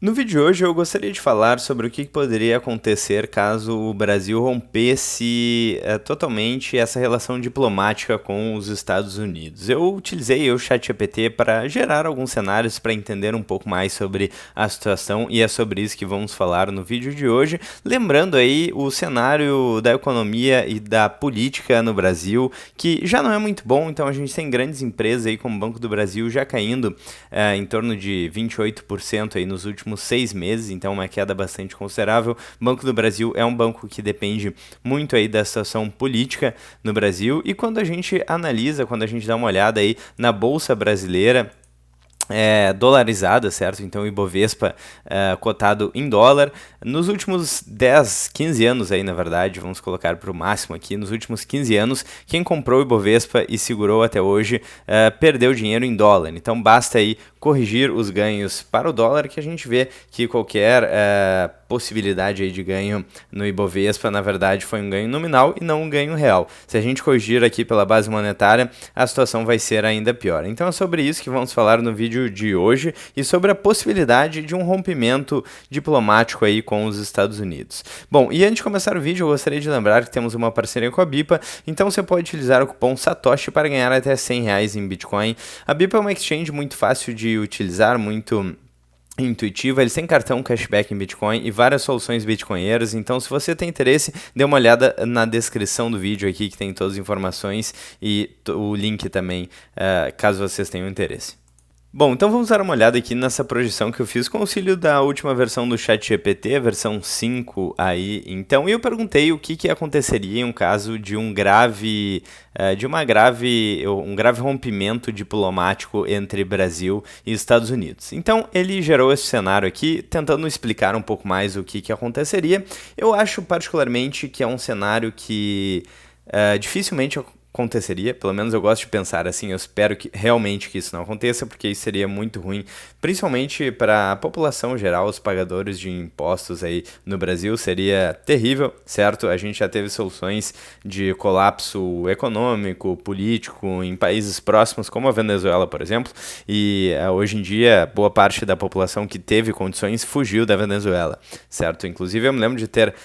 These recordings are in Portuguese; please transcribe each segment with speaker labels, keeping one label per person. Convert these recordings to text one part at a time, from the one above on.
Speaker 1: No vídeo de hoje eu gostaria de falar sobre o que poderia acontecer caso o Brasil rompesse totalmente essa relação diplomática com os Estados Unidos. Eu utilizei o ChatGPT para gerar alguns cenários para entender um pouco mais sobre a situação e é sobre isso que vamos falar no vídeo de hoje. Lembrando aí o cenário da economia e da política no Brasil, que já não é muito bom, então a gente tem grandes empresas aí como o Banco do Brasil já caindo em torno de 28% aí nos últimos 6 meses, então uma queda bastante considerável. O Banco do Brasil é um banco que depende muito aí da situação política no Brasil, e quando a gente analisa, quando a gente dá uma olhada aí na Bolsa Brasileira, dolarizada, certo? Então o Ibovespa cotado em dólar. Nos últimos 10, 15 anos aí, na verdade, vamos colocar para o máximo aqui, nos últimos 15 anos, quem comprou o Ibovespa e segurou até hoje perdeu dinheiro em dólar. Então basta aí corrigir os ganhos para o dólar que a gente vê que qualquer possibilidade aí de ganho no Ibovespa, na verdade, foi um ganho nominal e não um ganho real. Se a gente corrigir aqui pela base monetária, a situação vai ser ainda pior. Então é sobre isso que vamos falar no vídeo de hoje e sobre a possibilidade de um rompimento diplomático aí com os Estados Unidos. Bom, e antes de começar o vídeo, eu gostaria de lembrar que temos uma parceria com a Bipa, então você pode utilizar o cupom SATOSHI para ganhar até R$100 em Bitcoin. A Bipa é uma exchange muito fácil de utilizar, muito intuitiva, eles têm cartão cashback em Bitcoin e várias soluções bitcoinheiras, então se você tem interesse, dê uma olhada na descrição do vídeo aqui que tem todas as informações e o link também, caso vocês tenham interesse. Bom, então vamos dar uma olhada aqui nessa projeção que eu fiz com o auxílio da última versão do ChatGPT, a versão 5 aí. Então, eu perguntei o que aconteceria em um caso de um grave rompimento diplomático entre Brasil e Estados Unidos. Então, ele gerou esse cenário aqui, tentando explicar um pouco mais o que aconteceria. Eu acho particularmente que é um cenário que dificilmente aconteceria, pelo menos eu gosto de pensar assim, eu espero que realmente que isso não aconteça, porque isso seria muito ruim, principalmente para a população geral, os pagadores de impostos aí no Brasil, seria terrível, certo? A gente já teve soluções de colapso econômico, político em países próximos, como a Venezuela, por exemplo, e hoje em dia, boa parte da população que teve condições fugiu da Venezuela, certo? Inclusive, eu me lembro de ter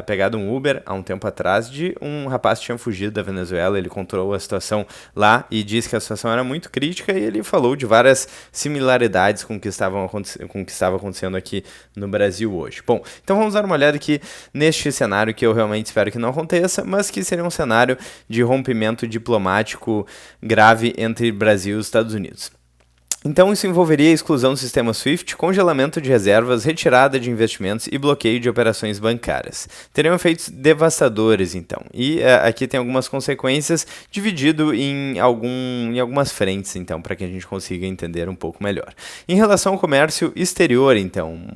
Speaker 1: pegado um Uber há um tempo atrás de um rapaz que tinha fugido da Venezuela. Ele controlou a situação lá e disse que a situação era muito crítica, e ele falou de várias similaridades com o que estava acontecendo aqui no Brasil hoje. Bom, então vamos dar uma olhada aqui neste cenário que eu realmente espero que não aconteça, mas que seria um cenário de rompimento diplomático grave entre Brasil e Estados Unidos. Então, isso envolveria a exclusão do sistema SWIFT, congelamento de reservas, retirada de investimentos e bloqueio de operações bancárias. Teriam efeitos devastadores, então. E aqui tem algumas consequências, dividido em algumas frentes, então, para que a gente consiga entender um pouco melhor. Em relação ao comércio exterior, então,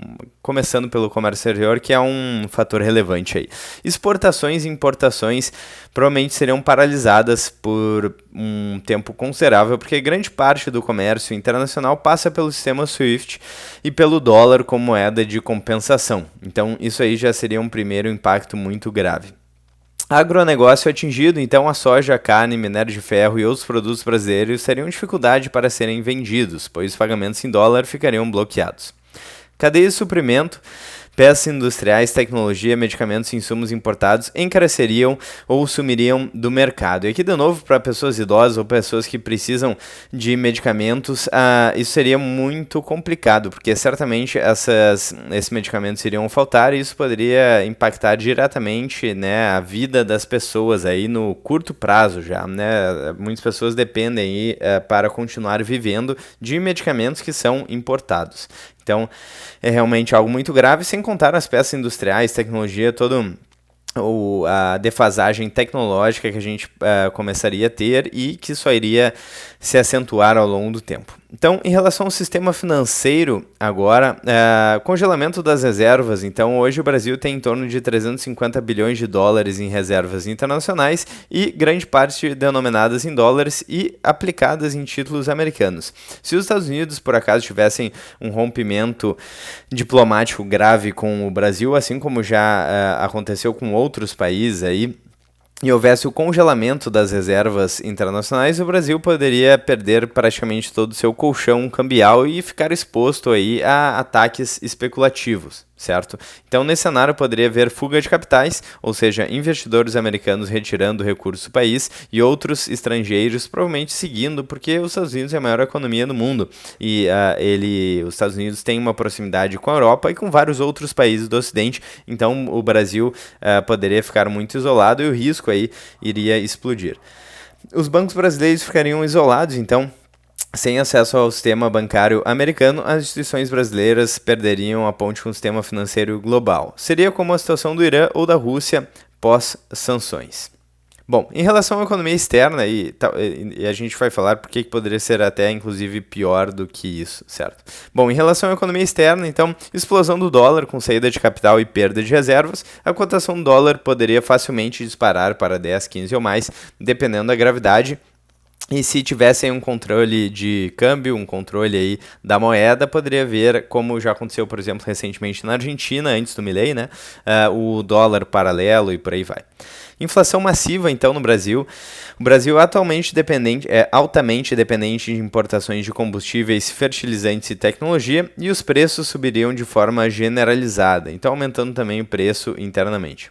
Speaker 1: começando pelo comércio exterior, que é um fator relevante aí. Exportações e importações provavelmente seriam paralisadas por um tempo considerável, porque grande parte do comércio internacional passa pelo sistema SWIFT e pelo dólar como moeda de compensação. Então, isso aí já seria um primeiro impacto muito grave. Agronegócio atingido, então a soja, a carne, minério de ferro e outros produtos brasileiros teriam dificuldade para serem vendidos, pois os pagamentos em dólar ficariam bloqueados. Cadeia de suprimento, peças industriais, tecnologia, medicamentos e insumos importados encareceriam ou sumiriam do mercado. E aqui, de novo, para pessoas idosas ou pessoas que precisam de medicamentos, isso seria muito complicado, porque certamente esses medicamentos iriam faltar e isso poderia impactar diretamente, né, a vida das pessoas aí no curto prazo já, né? Muitas pessoas dependem aí, para continuar vivendo de medicamentos que são importados. Então, é realmente algo muito grave, sem contar as peças industriais, tecnologia, a defasagem tecnológica que a gente começaria a ter e que só iria se acentuar ao longo do tempo. Então, em relação ao sistema financeiro, agora, congelamento das reservas. Então, hoje o Brasil tem em torno de 350 bilhões de dólares em reservas internacionais e grande parte denominadas em dólares e aplicadas em títulos americanos. Se os Estados Unidos, por acaso, tivessem um rompimento diplomático grave com o Brasil, assim como já aconteceu com outros países aí, e houvesse o congelamento das reservas internacionais, o Brasil poderia perder praticamente todo o seu colchão cambial e ficar exposto aí a ataques especulativos, certo? Então, nesse cenário, poderia haver fuga de capitais, ou seja, investidores americanos retirando recursos do país e outros estrangeiros provavelmente seguindo, porque os Estados Unidos é a maior economia do mundo e os Estados Unidos têm uma proximidade com a Europa e com vários outros países do Ocidente, então o Brasil poderia ficar muito isolado e o risco aí iria explodir. Os bancos brasileiros ficariam isolados, então, sem acesso ao sistema bancário americano, as instituições brasileiras perderiam a ponte com o sistema financeiro global. Seria como a situação do Irã ou da Rússia pós-sanções. Bom, em relação à economia externa, e a gente vai falar porque que poderia ser até, inclusive, pior do que isso, certo? Bom, em relação à economia externa, então, explosão do dólar com saída de capital e perda de reservas, a cotação do dólar poderia facilmente disparar para 10, 15 ou mais, dependendo da gravidade. E se tivessem um controle de câmbio, um controle aí da moeda, poderia ver, como já aconteceu, por exemplo, recentemente na Argentina, antes do Milei, né? O dólar paralelo e por aí vai. Inflação massiva, então, no Brasil. O Brasil atualmente é altamente dependente de importações de combustíveis, fertilizantes e tecnologia, e os preços subiriam de forma generalizada, então aumentando também o preço internamente.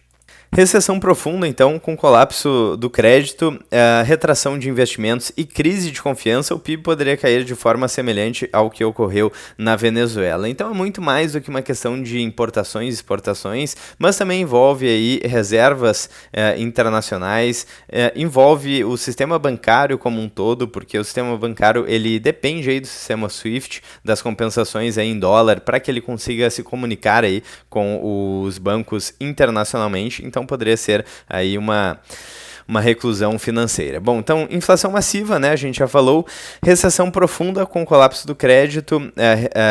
Speaker 1: Recessão profunda, então, com colapso do crédito, retração de investimentos e crise de confiança, o PIB poderia cair de forma semelhante ao que ocorreu na Venezuela. Então é muito mais do que uma questão de importações e exportações, mas também envolve aí reservas internacionais, envolve o sistema bancário como um todo, porque o sistema bancário ele depende aí do sistema SWIFT, das compensações aí em dólar, para que ele consiga se comunicar aí com os bancos internacionalmente. Então poderia ser aí uma reclusão financeira. Bom, então, inflação massiva, né, a gente já falou, recessão profunda com colapso do crédito,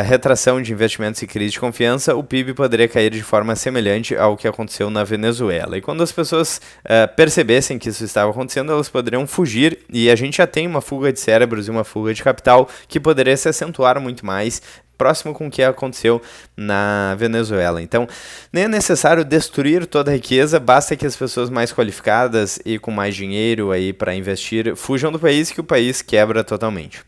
Speaker 1: retração de investimentos e crise de confiança, o PIB poderia cair de forma semelhante ao que aconteceu na Venezuela. E quando as pessoas percebessem que isso estava acontecendo, elas poderiam fugir, e a gente já tem uma fuga de cérebros e uma fuga de capital que poderia se acentuar muito mais, próximo com o que aconteceu na Venezuela. Então, nem é necessário destruir toda a riqueza, basta que as pessoas mais qualificadas e com mais dinheiro aí para investir fujam do país, que o país quebra totalmente.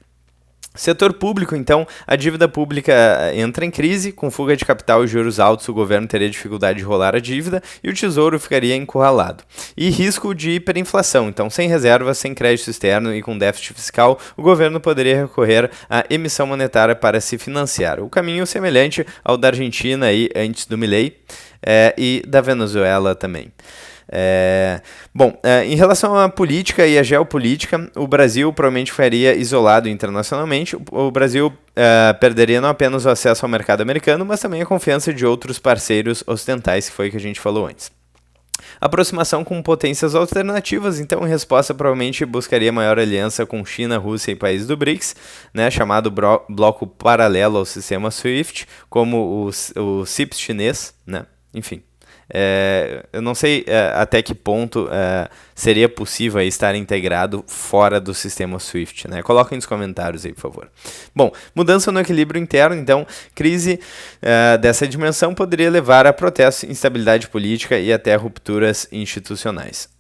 Speaker 1: Setor público, então, a dívida pública entra em crise, com fuga de capital e juros altos, o governo teria dificuldade de rolar a dívida e o tesouro ficaria encurralado. E risco de hiperinflação, então, sem reservas, sem crédito externo e com déficit fiscal, o governo poderia recorrer à emissão monetária para se financiar. O caminho semelhante ao da Argentina aí, antes do Milei, e da Venezuela também. Em relação à política e à geopolítica, o Brasil provavelmente ficaria isolado internacionalmente. O Brasil perderia não apenas o acesso ao mercado americano, mas também a confiança de outros parceiros ocidentais, que foi o que a gente falou antes. Aproximação com potências alternativas, então, em resposta, provavelmente buscaria maior aliança com China, Rússia e países do BRICS, né, chamado bloco paralelo ao sistema SWIFT, como o CIPS chinês, né, enfim. Eu não sei até que ponto seria possível aí estar integrado fora do sistema SWIFT, né? Coloquem nos comentários aí, por favor. Bom, mudança no equilíbrio interno, então, crise dessa dimensão poderia levar a protestos, instabilidade política e até rupturas institucionais.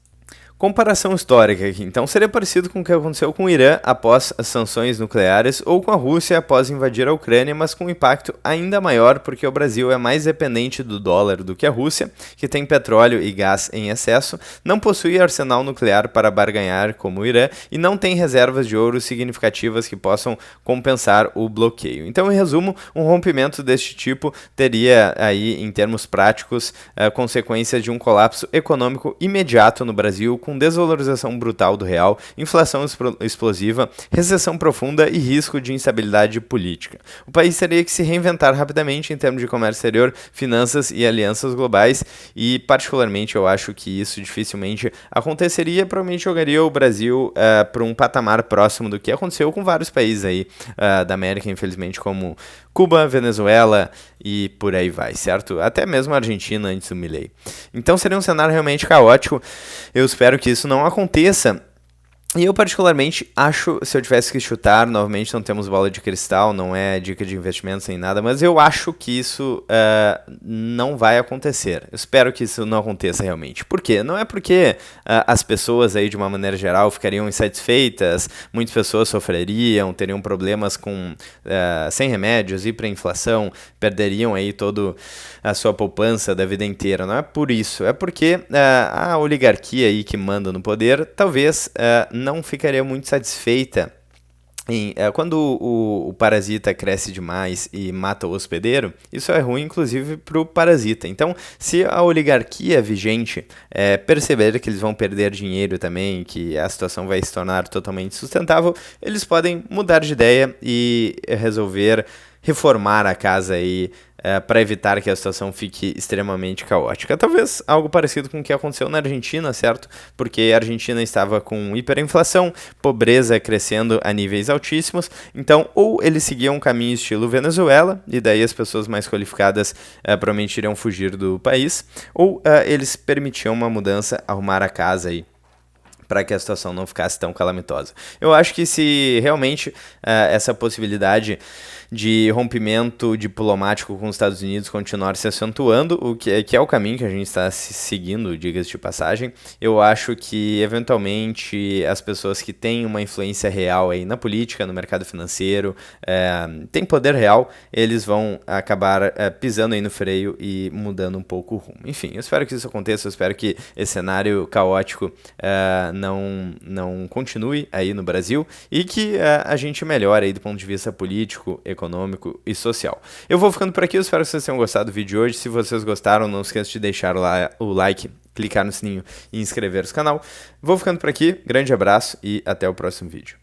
Speaker 1: Comparação histórica aqui, então, seria parecido com o que aconteceu com o Irã após as sanções nucleares ou com a Rússia após invadir a Ucrânia, mas com um impacto ainda maior porque o Brasil é mais dependente do dólar do que a Rússia, que tem petróleo e gás em excesso, não possui arsenal nuclear para barganhar como o Irã e não tem reservas de ouro significativas que possam compensar o bloqueio. Então, em resumo, um rompimento deste tipo teria aí, em termos práticos, consequências de um colapso econômico imediato no Brasil, com desvalorização brutal do real, inflação explosiva, recessão profunda e risco de instabilidade política. O país teria que se reinventar rapidamente em termos de comércio exterior, finanças e alianças globais e, particularmente, eu acho que isso dificilmente aconteceria, provavelmente jogaria o Brasil para um patamar próximo do que aconteceu com vários países aí da América, infelizmente, como Cuba, Venezuela e por aí vai, certo? Até mesmo a Argentina antes do Milei. Então seria um cenário realmente caótico. Eu espero que isso não aconteça, E eu particularmente acho, se eu tivesse que chutar, novamente não temos bola de cristal, não é dica de investimentos nem nada, mas eu acho que isso não vai acontecer. Eu espero que isso não aconteça realmente. Por quê? Não é porque as pessoas aí, de uma maneira geral, ficariam insatisfeitas, muitas pessoas sofreriam, teriam problemas com sem remédios, hiperinflação, perderiam aí toda a sua poupança da vida inteira. Não é por isso, é porque a oligarquia aí que manda no poder, talvez não ficaria muito satisfeita quando o parasita cresce demais e mata o hospedeiro. Isso é ruim, inclusive, para o parasita. Então, se a oligarquia vigente perceber que eles vão perder dinheiro também, que a situação vai se tornar totalmente sustentável, eles podem mudar de ideia e resolver reformar a casa aí para evitar que a situação fique extremamente caótica. Talvez algo parecido com o que aconteceu na Argentina, certo? Porque a Argentina estava com hiperinflação, pobreza crescendo a níveis altíssimos, então ou eles seguiam um caminho estilo Venezuela, e daí as pessoas mais qualificadas provavelmente iriam fugir do país, ou eles permitiam uma mudança, arrumar a casa aí, para que a situação não ficasse tão calamitosa. Eu acho que se realmente essa possibilidade de rompimento diplomático com os Estados Unidos continuar se acentuando, o que é o caminho que a gente está seguindo, diga-se de passagem, eu acho que eventualmente as pessoas que têm uma influência real aí na política, no mercado financeiro, têm poder real, eles vão acabar pisando aí no freio e mudando um pouco o rumo. Enfim, eu espero que isso aconteça, eu espero que esse cenário caótico não continue aí no Brasil e que a gente melhore aí do ponto de vista político, econômico e social. Eu vou ficando por aqui, eu espero que vocês tenham gostado do vídeo de hoje. Se vocês gostaram, não esqueça de deixar lá o like, clicar no sininho e inscrever-se no canal. Vou ficando por aqui, grande abraço e até o próximo vídeo.